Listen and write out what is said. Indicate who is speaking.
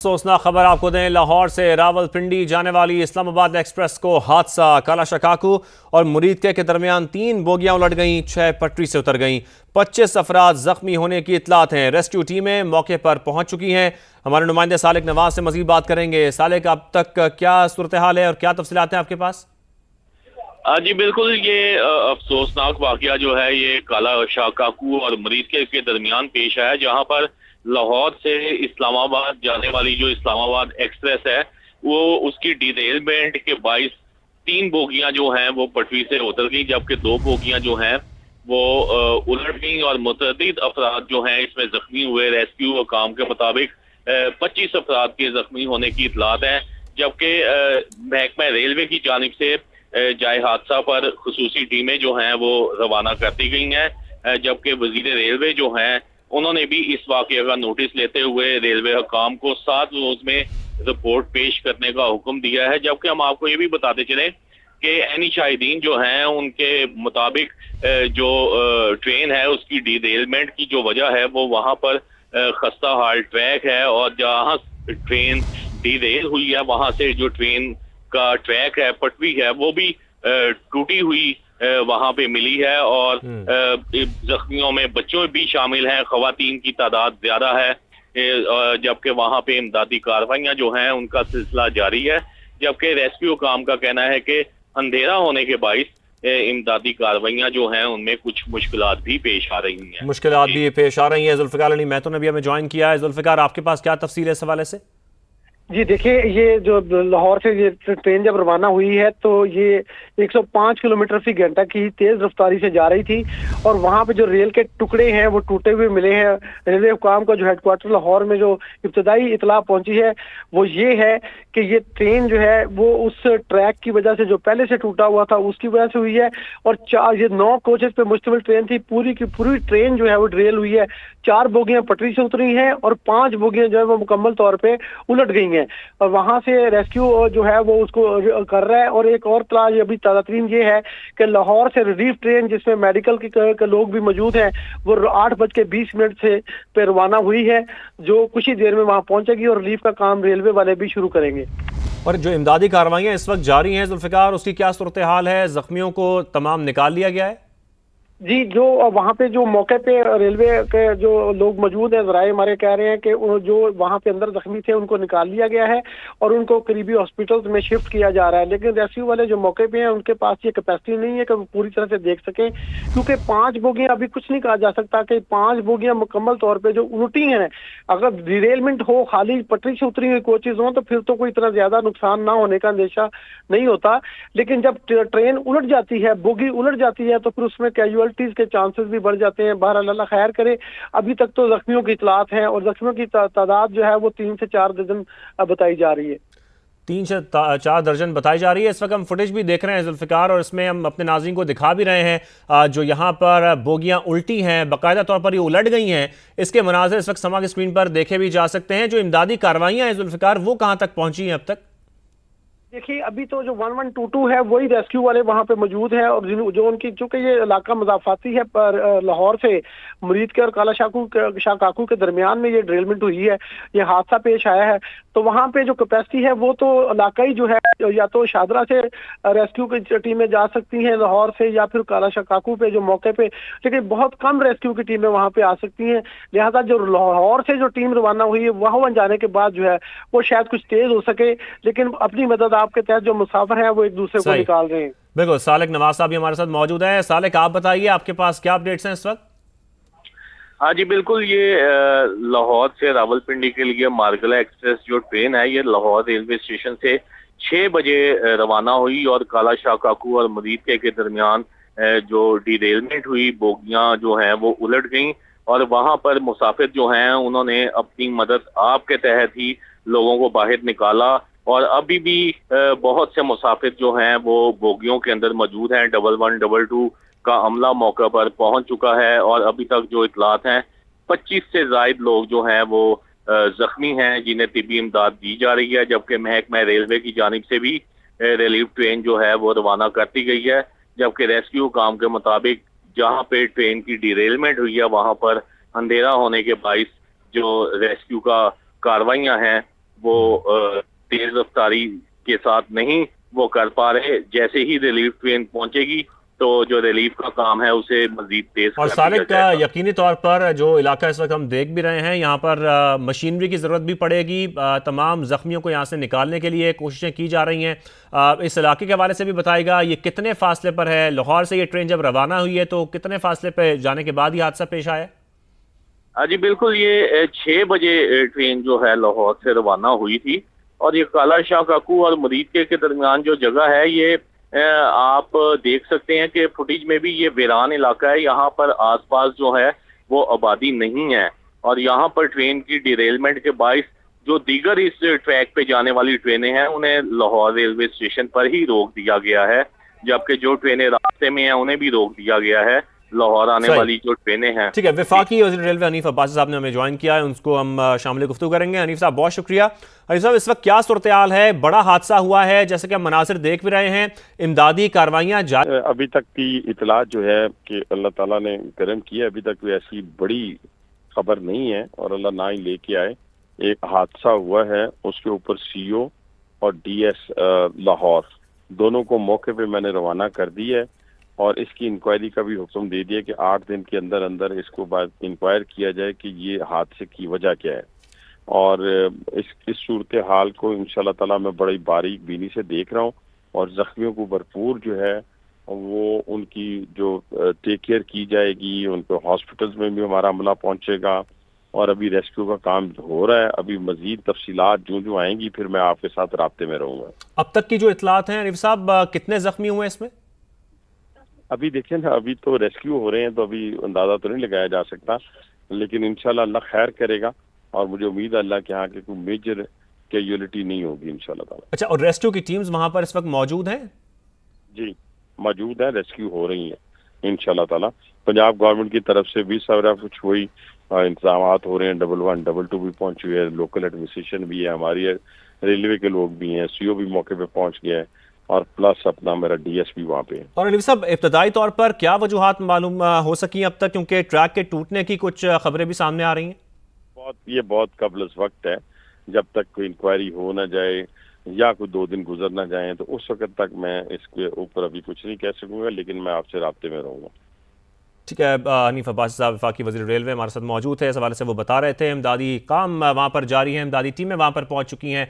Speaker 1: अफसोसनाक खबर आपको दें, लाहौर से रावलपिंडी जाने वाली इस्लामाबाद एक्सप्रेस को हादसा। काला शकाकू और मुरीदके के दरमियान 3 बोगियां उलट गईं, 6 पटरी से उतर गईं। 25 अफराद जख्मी होने की इतलात हैं। रेस्क्यू टीमें मौके पर पहुंच चुकी हैं। हमारे नुमाइंदे सालिक नवाज से मजीद बात करेंगे। सालिक, अब तक क्या सूरत हाल है और क्या तफसीलात हैं आपके पास?
Speaker 2: जी बिल्कुल, ये अफसोसनाक वाकया जो है ये काला शकाकू और मुरीदके के दरमियान पेश आया, जहां पर लाहौर से इस्लामाबाद जाने वाली जो इस्लामाबाद एक्सप्रेस है वो उसकी डिरेलमेंट के बाइस 3 बोगियां जो हैं वो पटरी से उतर गई, जबकि 2 बोगियां जो हैं वो उलट गई और मुतअद्दिद अफराद जो हैं इसमें जख्मी हुए। रेस्क्यू काम के मुताबिक 25 अफराद के जख्मी होने की इतलात है, जबकि महकमा रेलवे की जानिब से जाए हादसा पर खुसूसी टीमें जो हैं वो रवाना कर दी गई हैं, जबकि वजीर रेलवे जो हैं उन्होंने भी इस वाकये का नोटिस लेते हुए रेलवे हुकाम को 7 रोज में रिपोर्ट पेश करने का हुक्म दिया है। जबकि हम आपको ये भी बताते चले कि एनी शाहिदीन जो हैं उनके मुताबिक जो ट्रेन है उसकी डिरेलमेंट की जो वजह है वो वहां पर खस्ता हाल ट्रैक है, और जहां ट्रेन डिरेल हुई है वहां से जो ट्रेन का ट्रैक है, पटरी है, वो भी टूटी हुई वहां पे मिली है। और जख्मियों में बच्चों भी शामिल हैं, खवातीन की तादाद ज्यादा है, जबकि वहां पे इमदादी कार्रवाइयां जो हैं उनका सिलसिला जारी है। जबकि रेस्क्यू काम का कहना है कि अंधेरा होने के बाइस इमदादी कार्रवाइयां जो हैं उनमें कुछ मुश्किलात भी पेश आ रही हैं।
Speaker 1: मुश्किलात भी पेश आ रही हैं। जुल्फिकार अली महतो ने भी हमें ज्वाइन किया है। जुल्फिकार, आपके पास क्या तफसील है इस हवाले से?
Speaker 3: जी देखिए, ये जो लाहौर से ये ट्रेन जब रवाना हुई है तो ये 105 किलोमीटर फी घंटा की तेज रफ्तारी से जा रही थी, और वहां पे जो रेल के टुकड़े हैं वो टूटे हुए मिले हैं। रेलवे हुकाम का जो हेडक्वार्टर लाहौर में जो इब्तदाई इतला पहुंची है वो ये है कि ये ट्रेन जो है वो उस ट्रैक की वजह से जो पहले से टूटा हुआ था उसकी वजह से हुई है, और 9 कोचेस पे मुश्तमिल ट्रेन थी। पूरी की पूरी ट्रेन जो है वो डिरेल हुई है। 4 बोगियां पटरी से उतरी हैं और 5 बोगियां जो है वो मुकम्मल तौर पे उलट गई हैं, और वहां से रेस्क्यू जो है वो उसको कर रहा है। और एक और तलाश अभी ताज़ा तरीन ये है कि लाहौर से रिलीफ ट्रेन जिसमें मेडिकल के लोग भी मौजूद हैं वो 8:20 से पे रवाना हुई है, जो कुछ ही देर में वहां पहुंचेगी और रिलीफ का काम रेलवे वाले भी शुरू करेंगे।
Speaker 1: और जो इमदादी कार्रवाइयां इस वक्त जारी हैं जुल्फिकार, उसकी क्या सूरत हाल है? जख्मियों को तमाम निकाल लिया गया है?
Speaker 3: जी, जो वहाँ पे जो मौके पे रेलवे के जो लोग मौजूद हैं, ज़राए हमारे कह रहे हैं कि जो वहाँ पे अंदर जख्मी थे उनको निकाल लिया गया है और उनको करीबी हॉस्पिटल्स में शिफ्ट किया जा रहा है। लेकिन रेस्क्यू वाले जो मौके पे हैं उनके पास ये कैपेसिटी नहीं है कि वो पूरी तरह से देख सकें, क्योंकि 5 बोगियां अभी कुछ नहीं कहा जा सकता कि 5 बोगियां मुकम्मल तौर पर जो उल्टी हैं, अगर डिरेलमेंट हो, खाली पटरी से उतरी हुई कोचेज हों तो फिर तो कोई इतना ज्यादा नुकसान ना होने का अंदेशा नहीं होता। लेकिन जब ट्रेन उलट जाती है, बोगी उलट जाती है, तो फिर उसमें कैजुअलिटीज के चांसेस भी बढ़ जाते हैं। बहरहाल अल्लाह खैर करे। अभी तक तो जख्मियों की इतलात हैं और जख्मियों की तादाद जो है वो 3 से 4 दर्जन बताई जा रही है।
Speaker 1: 3 से 4 दर्जन बताई जा रही है। इस वक्त हम फुटेज भी देख रहे हैं जुल्फिकार, और इसमें हम अपने नाज़रीन को दिखा भी रहे हैं जो यहाँ पर बोगियां उल्टी हैं, बाकायदा तौर पर ये उलट गई हैं। इसके मनाज़र इस वक्त समा की स्क्रीन पर देखे भी जा सकते हैं। जो इमदादी कार्रवाइयाँ हैं जुल्फिकार, वो कहाँ तक पहुँची हैं अब तक?
Speaker 3: देखिए, अभी तो जो 1122 है वही रेस्क्यू वाले वहां पे मौजूद हैं, और जो उनकी, चूंकि ये इलाका मजाफाती है पर लाहौर से मुरीदके और काला शकाकू के दरमियान में ये ड्रिलमेंट हुई है, ये हादसा पेश आया है, तो वहां पे जो कैपेसिटी है वो तो इलाकाई जो है या तो शादरा से रेस्क्यू की टीमें जा सकती हैं लाहौर से, या फिर काला शकाकू पे जो मौके पे, लेकिन बहुत कम रेस्क्यू की टीमें वहां पे आ सकती हैं। लिहाजा जो लाहौर से जो टीम रवाना हुई है वहां जाने के बाद जो है वो शायद कुछ तेज हो सके, लेकिन अपनी मदद आपके तहत जो मुसाफिर हैं वो एक दूसरे को निकाल रहे हैं।
Speaker 1: बिल्कुल, सालिक नवाज साहब भी हमारे साथ मौजूद हैं। सालिक, आप बताइए, आपके पास क्या अपडेट्स हैं इस वक्त?
Speaker 2: हाँ जी बिल्कुल, ये लाहौर से रावलपिंडी के लिए मार्गला एक्सप्रेस जो ट्रेन है ये लाहौर रेलवे स्टेशन से 6 बजे रवाना हुई, और काला शकाकू और मुरीदके के दरमियान जो डिरेलमेंट हुई, बोगियां जो हैं वो उलट गईं, और वहां पर मुसाफिर जो हैं उन्होंने अपनी मदद आपके तहत ही लोगों को बाहर निकाला, और अभी भी बहुत से मुसाफिर जो हैं वो बोगियों के अंदर मौजूद हैं। 1122 का अमला मौका पर पहुंच चुका है, और अभी तक जो इतलात हैं 25 से ज्यादा लोग जो हैं वो जख्मी हैं जिन्हें तिब्बी इमदाद दी जा रही है, जबकि महकमा रेलवे की जानिब से भी रिलीफ ट्रेन जो है वो रवाना कर दी गई है। जबकि रेस्क्यू काम के मुताबिक जहां पे ट्रेन की डिरेलमेंट हुई है वहां पर अंधेरा होने के बाइस जो रेस्क्यू का कार्रवाइयां हैं وہ تیز رفتاری کے ساتھ نہیں وہ کر پا رہے. جیسے ہی ریلیف ٹرین پہنچے گی تو جو ریلیف کا کام ہے اسے مزید تیز
Speaker 1: اور سارق یقینی طور پر جو علاقہ اس وقت ہم دیکھ بھی رہے ہیں یہاں پر مشینری کی ضرورت بھی پڑے گی. تمام زخمیوں کو یہاں سے نکالنے کے لیے کوششیں کی جا رہی ہیں. اس علاقے کے حوالے سے بھی بتائے گا یہ کتنے فاصلے پر ہے؟ لاہور سے یہ ٹرین جب روانہ ہوئی ہے تو کتنے فاصلے پہ جانے کے بعد یہ حادثہ پیش آیا؟
Speaker 2: جی بالکل، یہ 6 بجے ٹرین جو ہے لاہور سے روانہ ہوئی تھی اور یہ کالا شاہ کاکو اور مرید کے درمیان جو جگہ ہے یہ آپ دیکھ سکتے ہیں کہ فوٹیج میں بھی یہ ویران علاقہ ہے. یہاں پر آس پاس جو ہے وہ آبادی نہیں ہے اور یہاں پر ٹرین کی ڈیریلمنٹ کے باعث جو دیگر اس ٹریک پہ جانے والی ٹرینیں ہیں انہیں لاہور ریلوے اسٹیشن پر ہی روک دیا گیا ہے، جبکہ جو ٹرینیں راستے میں ہیں انہیں بھی روک دیا گیا ہے. لاہور آنے والی جو ٹرینیں ہیں.
Speaker 1: ٹھیک ہے، وفاقی وزیر ریلوے حنیف عباسی صاحب نے ہمیں جوائن کیا ہے، ان کو ہم شامل گفتگو کریں گے. حنیف صاحب بہت شکریہ. حنیف صاحب اس وقت کیا صورتحال ہے؟ بڑا حادثہ ہوا ہے جیسے کہ ہم مناظر دیکھ بھی رہے ہیں، امدادی کاروائیاں
Speaker 4: ابھی تک کی اطلاع جو ہے کہ اللہ تعالیٰ نے کرم کیا، ابھی تک کوئی ایسی بڑی خبر نہیں ہے اور اللہ نہ ہی لے کے آئے. ایک حادثہ ہوا ہے، اس کے اوپر سی او اور ڈی ایس لاہور دونوں کو موقع پہ میں نے روانہ کر دی ہے اور اس کی انکوائری کا بھی حکم دے دیا کہ 8 دن کے اندر اندر اس کو انکوائر کیا جائے کہ یہ حادثے کی وجہ کیا ہے. اور اس صورتحال کو انشاءاللہ تعالیٰ میں بڑی باریک بینی سے دیکھ رہا ہوں اور زخمیوں کو بھرپور جو ہے وہ ان کی جو ٹیک کیئر کی جائے گی. ان کو ہاسپٹلز میں بھی ہمارا عملہ پہنچے گا اور ابھی ریسکیو کا کام ہو رہا ہے. ابھی مزید تفصیلات جو آئیں گی پھر میں آپ کے ساتھ رابطے میں رہوں گا.
Speaker 1: اب تک کی جو اطلاعات ہیں حنیف صاحب کتنے زخمی ہوئے اس میں؟
Speaker 4: ابھی دیکھیں نا، ابھی تو ریسکیو ہو رہے ہیں تو ابھی اندازہ تو نہیں لگایا جا سکتا، لیکن انشاءاللہ اللہ خیر کرے گا اور مجھے امید ہے اللہ کے ہاں کہ کوئی میجر کیجولیٹی نہیں ہوگی انشاءاللہ تعالیٰ.
Speaker 1: اچھا، اور ریسکیو کی ٹیمز وہاں پر اس وقت موجود ہیں؟
Speaker 4: جی موجود ہیں، ریسکیو ہو رہی ہیں انشاءاللہ تعالیٰ. پنجاب گورنمنٹ کی طرف سے بھی سارا کچھ وہی انتظامات ہو رہے ہیں. 112 222 بھی پہنچ ہوئی ہے، لوکل ایڈمنسٹریشن بھی ہے، ہماری ریلوے کے لوگ بھی ہیں، سی او بھی موقع پہ پہنچ گیا ہے اور پلس اپنا میرا ڈی ایس بھی وہاں پہ ہے.
Speaker 1: اور حنیف صاحب ابتدائی طور پر کیا وجوہات معلوم ہو سکی اب تک، کیونکہ ٹریک کے ٹوٹنے کی کچھ خبریں بھی سامنے آ رہی ہیں؟
Speaker 4: یہ بہت قبل از وقت ہے، جب تک کوئی انکوائری ہو نہ جائے یا کوئی 2 دن گزر نہ جائیں تو اس وقت تک میں اس کے اوپر ابھی کچھ نہیں کہہ سکوں گا، لیکن میں آپ سے رابطے میں رہوں گا.
Speaker 1: ٹھیک ہے، حنیف عباسی صاحب وفاقی وزیر ریلوے ہمارے ساتھ موجود ہے. اس حوالے سے وہ بتا رہے تھے امدادی کام وہاں پر جاری ہے، امدادی ٹیمیں وہاں پر پہنچ چکی ہیں.